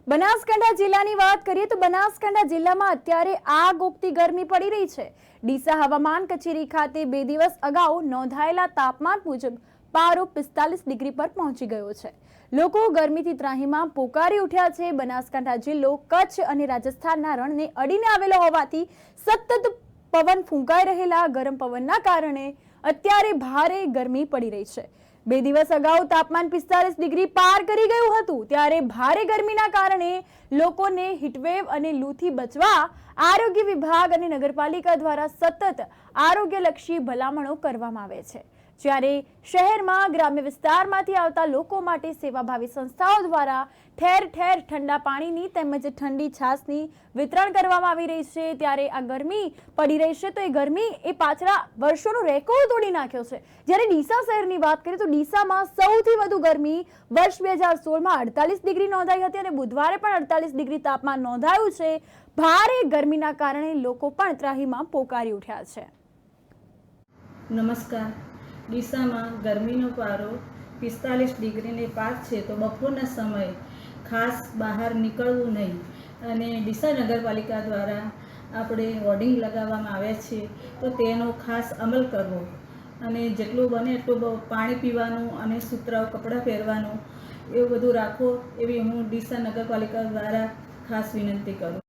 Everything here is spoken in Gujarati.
બનાસકાંઠા જિલ્લાની વાત કરીએ તો બનાસકાંઠા જિલ્લામાં અત્યારે આગ ઓગતી ગરમી પડી રહી છે। ડીસા હવામાન કચેરી ખાતે 2 દિવસ અગાઉ નોંધાયેલા તાપમાન મુજબ પારો 45 ડિગ્રી પર પહોંચી ગયો છે। લોકો ગરમીથી ત્રાહીમામ પોકારી ઉઠ્યા છે। બનાસકાંઠા જિલ્લો કચ્છ અને રાજસ્થાનના રણને અડીને આવેલો હોવાથી સતત પવન ફૂંકાઈ રહેલા ગરમ પવનના કારણે અત્યારે ભારે ગરમી પડી રહી છે। 2 દિવસ અગાઉ તાપમાન 45 ડિગ્રી પાર કરી ગયું હતું। ત્યારે ભારે ગરમીના કારણે લોકોને હીટવેવ અને લૂથી બચવા આરોગ્ય વિભાગ અને નગરપાલિકા દ્વારા સતત આરોગ્યલક્ષી ભલામણો કરવામાં આવે છે। જ્યારે શહેરમાં ગ્રામ્ય વિસ્તારમાંથી આવતા લોકો માટે સેવાભાવી સંસ્થાઓ દ્વારા ઠેર ઠેર ઠંડા પાણીની તેમજ ઠંડી છાશની વિતરણ કરવામાં આવી રહી છે। ત્યારે આ ગરમી પડી રહી છે તો એ ગરમી એ પાછલા વર્ષોનો રેકોર્ડ તોડી નાખ્યો છે। જ્યારે ડીસા શહેરની વાત કરીએ તો ડીસામાં સૌથી વધુ ગરમી વર્ષ 2016માં 48 ડિગ્રી નોંધાઈ હતી અને બુધવારે પણ 48 ડિગ્રી તાપમાન નોંધાયું છે। ભારે ગરમીના કારણે લોકો પણ ત્રાહીમામ પોકારી ઉઠ્યા છે। નમસ્કાર। ડીસામાં ગરમીનો પારો 45 ડિગ્રીને પાર છે તો બપોરના સમયે ખાસ બહાર નીકળવું નહીં અને ડીસા નગરપાલિકા દ્વારા આપણે હોર્ડિંગ લગાવવામાં આવ્યા છે તો તેનો ખાસ અમલ કરવો અને જેટલું બને એટલું પાણી પીવાનું અને સુતરાઉ કપડાં પહેરવાનું એવું બધું રાખો એવી હું ડીસા નગરપાલિકા દ્વારા ખાસ વિનંતી કરું।